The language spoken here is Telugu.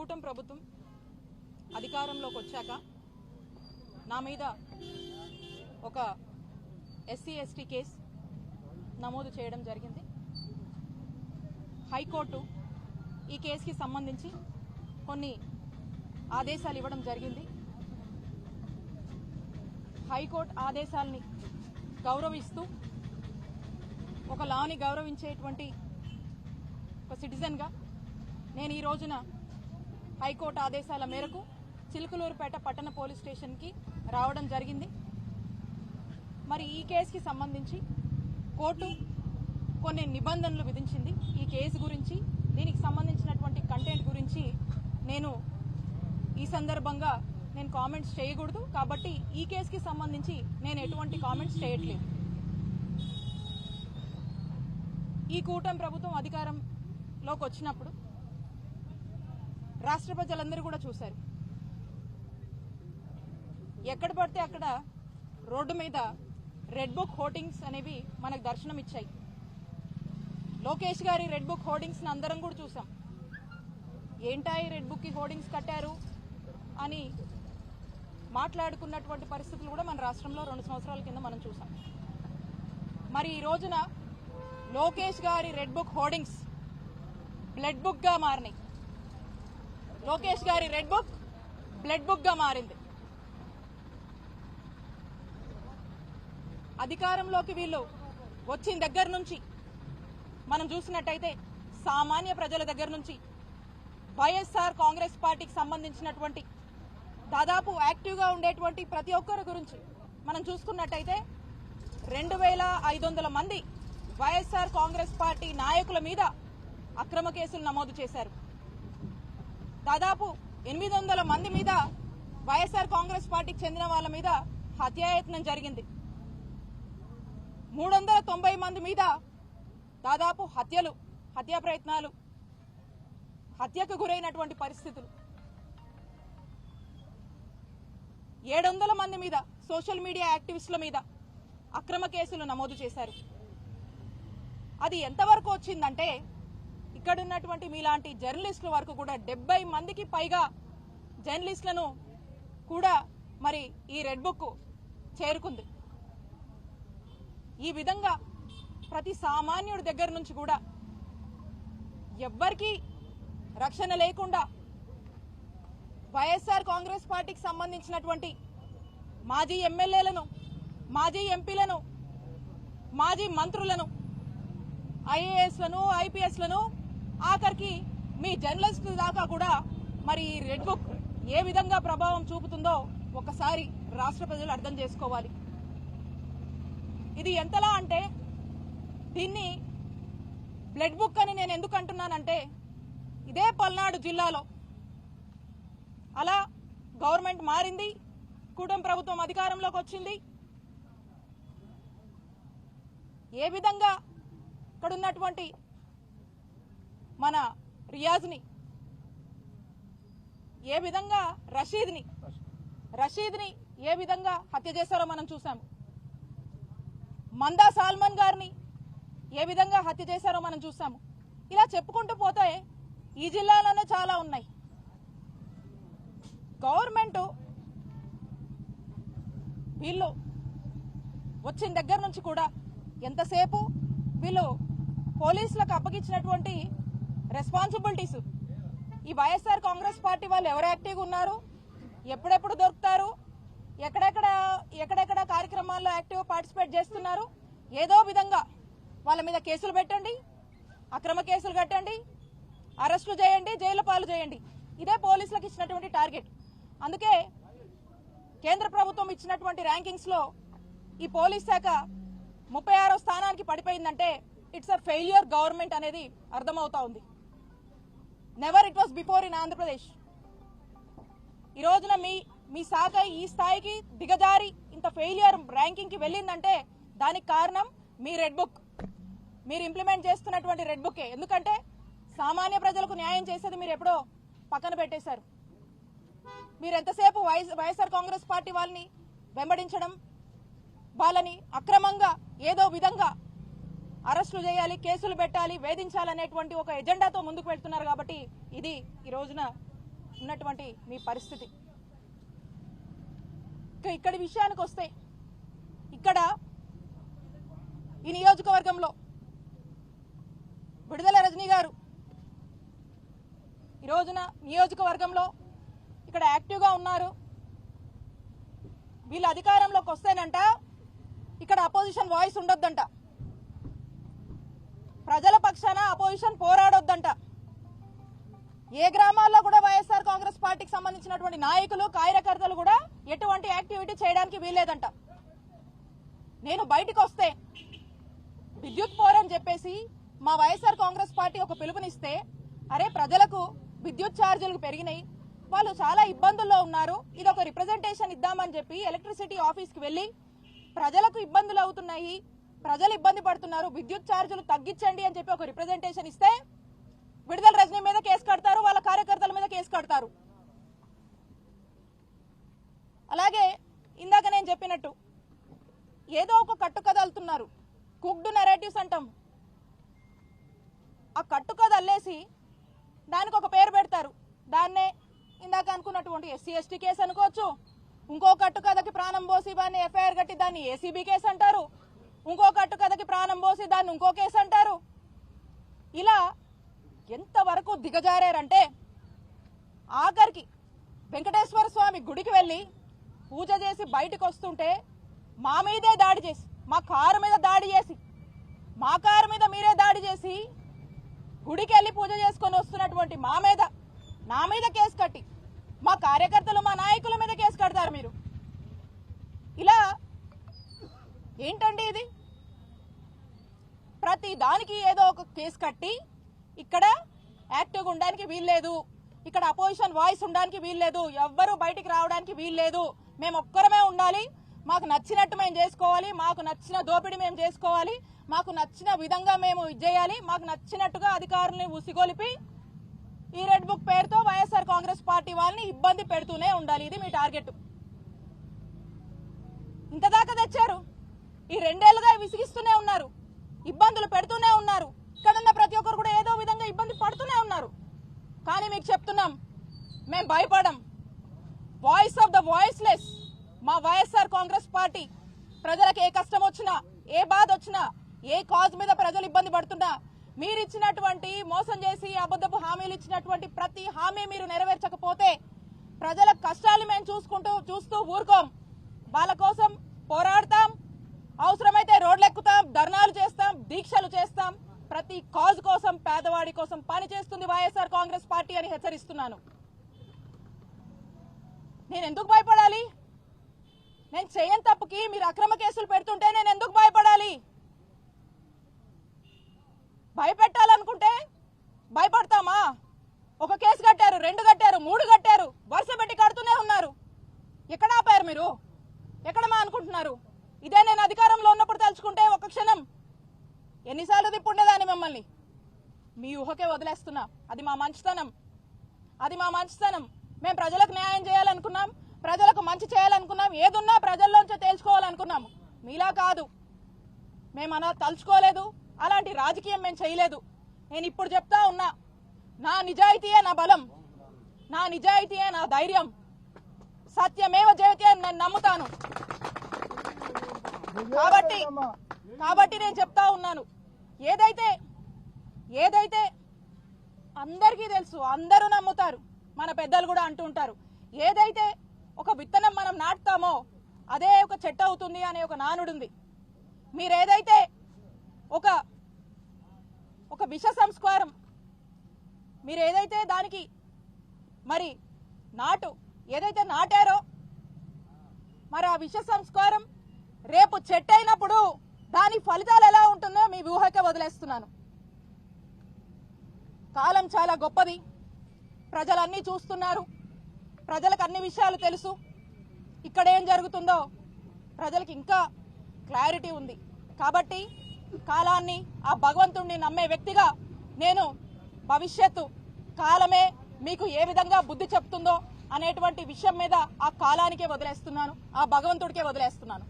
కూటమి ప్రభుత్వం అధికారంలోకి వచ్చాక నా మీద ఒక ఎస్సీ ఎస్టీ కేసు నమోదు చేయడం జరిగింది. హైకోర్టు ఈ కేసుకి సంబంధించి కొన్ని ఆదేశాలు ఇవ్వడం జరిగింది. హైకోర్టు ఆదేశాలని గౌరవిస్తూ ఒక లాని గౌరవించేటువంటి ఒక సిటిజన్గా నేను ఈ రోజున హైకోర్టు ఆదేశాల మేరకు చిలుకలూరుపేట పట్టణ పోలీస్ స్టేషన్కి రావడం జరిగింది. మరి ఈ కేసుకి సంబంధించి కోర్టు కొన్ని నిబంధనలు విధించింది. ఈ కేసు గురించి, దీనికి సంబంధించినటువంటి కంటెంట్ గురించి నేను ఈ సందర్భంగా నేను కామెంట్స్ చేయకూడదు. కాబట్టి ఈ కేసుకి సంబంధించి నేను ఎటువంటి కామెంట్స్ చేయట్లేదు. ఈ కూటమి ప్రభుత్వం అధికారంలోకి వచ్చినప్పుడు రాష్ట్ర ప్రజలందరూ కూడా చూశారు. ఎక్కడ పడితే అక్కడ రోడ్డు మీద రెడ్ బుక్ హోర్డింగ్స్ అనేవి మనకు దర్శనం ఇచ్చాయి. లోకేష్ గారి రెడ్ బుక్ హోర్డింగ్స్ అందరం కూడా చూసాం. ఏంటా ఈ రెడ్ బుక్ కి హోర్డింగ్స్ కట్టారు అని మాట్లాడుకున్నటువంటి పరిస్థితులు కూడా మన రాష్ట్రంలో 2 సంవత్సరాల కింద మనం చూసాం. మరి ఈ రోజున లోకేష్ గారి red book hoardings blood book గా మారినాయి. లోకేష్ గారి రెడ్ బుక్ బ్లడ్ బుక్ గా మారింది. అధికారంలోకి వీళ్ళు వచ్చిన దగ్గర నుంచి మనం చూసినట్టయితే సామాన్య ప్రజల దగ్గర నుంచి వైఎస్ఆర్ కాంగ్రెస్ పార్టీకి సంబంధించినటువంటి దాదాపు యాక్టివ్గా ఉండేటువంటి ప్రతి ఒక్కరి గురించి మనం చూసుకున్నట్టయితే 2500 మంది వైఎస్ఆర్ కాంగ్రెస్ పార్టీ నాయకుల మీద అక్రమ కేసులు నమోదు చేశారు. దాదాపు 800 మంది మీద వైఎస్ఆర్ కాంగ్రెస్ పార్టీకి చెందిన వాళ్ళ మీద హత్యాయత్నం జరిగింది. 390 మంది మీద దాదాపు హత్యా ప్రయత్నాలు, హత్యకు గురైనటువంటి పరిస్థితులు. 700 మంది మీద సోషల్ మీడియా యాక్టివిస్టుల మీద అక్రమ కేసులు నమోదు చేశారు. అది ఎంతవరకు వచ్చిందంటే ఇక్కడ ఉన్నటువంటి మీలాంటి జర్నలిస్టుల వరకు కూడా 70 మందికి పైగా జర్నలిస్టులను కూడా మరి ఈ రెడ్ బుక్ చేరుకుంది. ఈ విధంగా ప్రతి సామాన్యుడి దగ్గర నుంచి కూడా ఎవ్వరికీ రక్షణ లేకుండా వైఎస్ఆర్ కాంగ్రెస్ పార్టీకి సంబంధించినటువంటి మాజీ ఎమ్మెల్యేలను, మాజీ ఎంపీలను, మాజీ మంత్రులను, ఐఏఎస్లను, ఐపీఎస్లను, ఆఖరికి మీ జర్నలిస్టుల దాకా కూడా మరి ఈ రెడ్ బుక్ ఏ విధంగా ప్రభావం చూపుతుందో ఒకసారి రాష్ట్ర ప్రజలు అర్థం చేసుకోవాలి. ఇది ఎంతలా అంటే, దీన్ని బ్లడ్ బుక్ అని నేను ఎందుకు అంటున్నానంటే, ఇదే పల్నాడు జిల్లాలో అలా గవర్నమెంట్ మారింది, కూటమి ప్రభుత్వం అధికారంలోకి వచ్చింది. ఏ విధంగా ఇక్కడ ఉన్నటువంటి మన రియాజ్ని, ఏ విధంగా రషీద్ని ఏ విధంగా హత్య చేశారో మనం చూసాము. మందా సాల్మన్ గారిని ఏ విధంగా హత్య చేశారో మనం చూసాము. ఇలా చెప్పుకుంటూ పోతే ఈ జిల్లాలోనే చాలా ఉన్నాయి. గవర్నమెంట్ వీళ్ళు వచ్చిన దగ్గర నుంచి కూడా ఎంతసేపు వీళ్ళు పోలీసులకు అప్పగించినటువంటి రెస్పాన్సిబిలిటీస్, ఈ వైఎస్ఆర్ కాంగ్రెస్ పార్టీ వాళ్ళు ఎవరు యాక్టివ్గా ఉన్నారు, ఎప్పుడెప్పుడు దొరుకుతారు, ఎక్కడెక్కడ కార్యక్రమాల్లో యాక్టివ్ పార్టిసిపేట్ చేస్తున్నారు, ఏదో విధంగా వాళ్ళ మీద కేసులు పెట్టండి, అక్రమ కేసులు కట్టండి, అరెస్టులు చేయండి, జైలు పాలు చేయండి. ఇదే పోలీసులకు ఇచ్చినటువంటి టార్గెట్. అందుకే కేంద్ర ప్రభుత్వం ఇచ్చినటువంటి ర్యాంకింగ్స్ లో ఈ పోలీస్ శాఖ 36వ స్థానానికి పడిపోయిందంటే ఇట్స్ అ ఫెయిల్యూర్ గవర్నమెంట్ అనేది అర్థమవుతా ఉంది. Never it was before in Andhra Pradesh. ఈ రోజున మీ శాఖ ఈ స్థాయికి దిగజారి ఇంత ఫెయిల్యూర్ ర్యాంకింగ్ కి వెళ్ళిందంటే దానికి కారణం మీ రెడ్ బుక్, మీరు ఇంప్లిమెంట్ చేస్తున్నటువంటి రెడ్ బుకే. ఎందుకంటే సామాన్య ప్రజలకు న్యాయం చేసేది మీరు ఎప్పుడో పక్కన పెట్టేశారు. మీరు ఎంతసేపు వైఎస్ఆర్ కాంగ్రెస్ పార్టీ వాళ్ళని వెంబడించడం, వాళ్ళని అక్రమంగా ఏదో విధంగా అరెస్టులు చేయాలి, కేసులు పెట్టాలి, వేధించాలనేటువంటి ఒక ఎజెండాతో ముందుకు వెళ్తున్నారు. కాబట్టి ఇది ఈ రోజున ఉన్నటువంటి మీ పరిస్థితి. ఇక్కడి విషయానికి వస్తే, ఇక్కడ ఈ నియోజకవర్గంలో విడుదల రజనీ గారు ఈ రోజున నియోజకవర్గంలో ఇక్కడ యాక్టివ్గా ఉన్నారు. వీళ్ళు అధికారంలోకి వస్తేనంట ఇక్కడ అపోజిషన్ వాయిస్ ఉండొద్దంట, ప్రజల పక్షాన అపోజిషన్ పోరాడొద్దంట, ఏ గ్రామాల్లో కూడా వైఎస్ఆర్ కాంగ్రెస్ పార్టీకి సంబంధించినటువంటి నాయకులు కార్యకర్తలు కూడా ఎటువంటి యాక్టివిటీ చేయడానికి వీల్లేదంట. నేను బయటకు వస్తే విద్యుత్ పోరని చెప్పేసి మా వైఎస్ఆర్ కాంగ్రెస్ పార్టీ ఒక పిలుపునిస్తే, అరే ప్రజలకు విద్యుత్ ఛార్జీలు పెరిగినాయి, వాళ్ళు చాలా ఇబ్బందుల్లో ఉన్నారు, ఇది ఒక రిప్రజెంటేషన్ ఇద్దామని చెప్పి ఎలక్ట్రిసిటీ ఆఫీస్కి వెళ్ళి ప్రజలకు ఇబ్బందులు అవుతున్నాయి, ప్రజలు ఇబ్బంది పడుతున్నారు, విద్యుత్ ఛార్జీలు తగ్గించండి అని చెప్పి ఒక రిప్రజెంటేషన్ ఇస్తే విడుదల రజనీ మీద కేసు కడతారు, వాళ్ళ కార్యకర్తల మీద కేసు కడతారు. అలాగే ఇందాక నేను చెప్పినట్టు ఏదో ఒక కట్టు కథ అల్లుతున్నారు, కుక్డ్ నెరేటివ్స్ అంటాం. ఆ కట్టు కథ అల్లేసి దానికి ఒక పేరు పెడతారు, దాన్నే ఇందాక అనుకున్నటువంటి ఎస్సీ ఎస్టీ కేసు అనుకోవచ్చు, ఇంకో కట్టు కథకి ప్రాణం పోసి దాన్ని ఎఫ్ఐఆర్ కట్టి దాన్ని ఏసీబీ కేసు అంటారు, ఇంకో కట్టు కథకి ప్రాణం పోసి దాన్ని ఇంకో కేసు అంటారు. ఇలా ఎంతవరకు దిగజారారంటే ఆఖరికి వెంకటేశ్వర స్వామి గుడికి వెళ్ళి పూజ చేసి బయటకు వస్తుంటే మా మీదే దాడి చేసి, మా కారు మీద దాడి చేసి, మా కారు మీద మీరే దాడి చేసి గుడికి వెళ్ళి పూజ చేసుకొని వస్తున్నటువంటి నా మీద కేసు కట్టి మా కార్యకర్తలు మా నాయకుల మీద కేసు కడతారు మీరు. ఇలా ఏంటండి ఇది? ప్రతి దానికి ఏదో ఒక కేసు కట్టి ఇక్కడ యాక్టివ్గా ఉండడానికి వీల్లేదు, ఇక్కడ అపోజిషన్ వాయిస్ ఉండడానికి వీల్లేదు, ఎవ్వరూ బయటికి రావడానికి వీల్లేదు, మేము ఒక్కరమే ఉండాలి, మాకు నచ్చినట్టు మేము చేసుకోవాలి, మాకు నచ్చిన దోపిడీ మేము చేసుకోవాలి, మాకు నచ్చిన విధంగా మేము చేయాలి, మాకు నచ్చినట్టుగా అధికారుల్ని ఉసిగొలిపి ఈ రెడ్ బుక్ పేరుతో వైఎస్ఆర్ కాంగ్రెస్ పార్టీ వాళ్ళని ఇబ్బంది పెడుతూనే ఉండాలి. ఇది మీ టార్గెట్. ఇంతదాకా తెచ్చారు, ఈ 2 ఏళ్లుగా విసిగిస్తూనే ఉన్నారు, ఇబ్బందులు పెడుతూనే ఉన్నారు, ఇక్కడున్న ప్రతి ఒక్కరు కూడా ఏదో విధంగా ఇబ్బంది పడుతూనే ఉన్నారు. కానీ మీకు చెప్తున్నాం, మేము భయపడం. వాయిస్ ఆఫ్ ద వాయిస్లెస్ మా వైఎస్ఆర్ కాంగ్రెస్ పార్టీ. ప్రజలకు ఏ కష్టం వచ్చినా, ఏ బాధ వచ్చినా, ఏ కాజ్ మీద ప్రజలు ఇబ్బంది పడుతున్నా, మీరు ఇచ్చినటువంటి మోసం చేసి అబద్ధపు హామీలు ఇచ్చినటువంటి ప్రతి హామీ మీరు నెరవేర్చకపోతే ప్రజల కష్టాలు మేము చూస్తూ ఊరుకోం. వాళ్ళ కోసం పోరాడతాం, అవసరమైతే రోడ్లు ఎక్కుతాం, ధర్నాలు చేస్తాం, దీక్షలు చేస్తాం. ప్రతి కాజ్ కోసం, పేదవాడి కోసం పనిచేస్తుంది వైఎస్ఆర్ కాంగ్రెస్ పార్టీ అని హెచ్చరిస్తున్నాను. నేను ఎందుకు భయపడాలి? నేను చేయని తప్పుకి మీరు అక్రమ కేసులు పెడుతుంటే నేను ఎందుకు భయపడాలి? భయపెట్టాలనుకుంటే భయపడతామా? ఒక కేసు కట్టారు, 2 కట్టారు, 3 కట్టారు, వరుస పెట్టి కడుతూనే ఉన్నారు. ఎక్కడ ఆపారు మీరు? ఎక్కడమా అనుకుంటున్నారు? ఇదే నేను అధికారంలో ఉన్నప్పుడు తలుచుకుంటే ఒక క్షణం ఎన్నిసార్లు తిప్పుండేదాన్ని మిమ్మల్ని. మీ ఊహకే వదిలేస్తున్నా. అది మా మంచితనం. మేము ప్రజలకు న్యాయం చేయాలనుకున్నాం, ప్రజలకు మంచి చేయాలనుకున్నాం, ఏదున్నా ప్రజల్లోంచి తేల్చుకోవాలనుకున్నాం. మీలా కాదు, మేము అలా తలుచుకోలేదు, అలాంటి రాజకీయం మేము చేయలేదు. నేను ఇప్పుడు చెప్తా ఉన్నా, నా నిజాయితీయే నా బలం, నా నిజాయితీయే నా ధైర్యం, సత్యమేవ జయతే అని నేను నమ్ముతాను. కాబట్టి నేను చెప్తా ఉన్నాను, ఏదైతే అందరికీ తెలుసు, అందరూ నమ్ముతారు, మన పెద్దలు కూడా అంటూ ఉంటారు, ఏదైతే ఒక విత్తనం మనం నాటుతామో అదే ఒక చెట్టు అవుతుంది అనే ఒక నానుడుంది. మీరేదైతే ఒక విష సంస్కారం, మీరేదైతే దానికి మరి ఏదైతే నాటారో, మరి ఆ విష సంస్కారం రేపు చెట్టు అయినప్పుడు దాని ఫలితాలు ఎలా ఉంటుందో మీ ఊహకే వదిలేస్తున్నాను. కాలం చాలా గొప్పది, ప్రజలన్నీ చూస్తున్నారు, ప్రజలకు అన్ని విషయాలు తెలుసు. ఇక్కడ ఏం జరుగుతుందో ప్రజలకు ఇంకా క్లారిటీ ఉంది. కాబట్టి కాలాన్ని, ఆ భగవంతుణ్ణి నమ్మే వ్యక్తిగా నేను భవిష్యత్తు కాలమే మీకు ఏ విధంగా బుద్ధి చెప్తుందో అనేటువంటి విషయం మీద ఆ కాలానికే వదిలేస్తున్నాను, ఆ భగవంతుడికే వదిలేస్తున్నాను.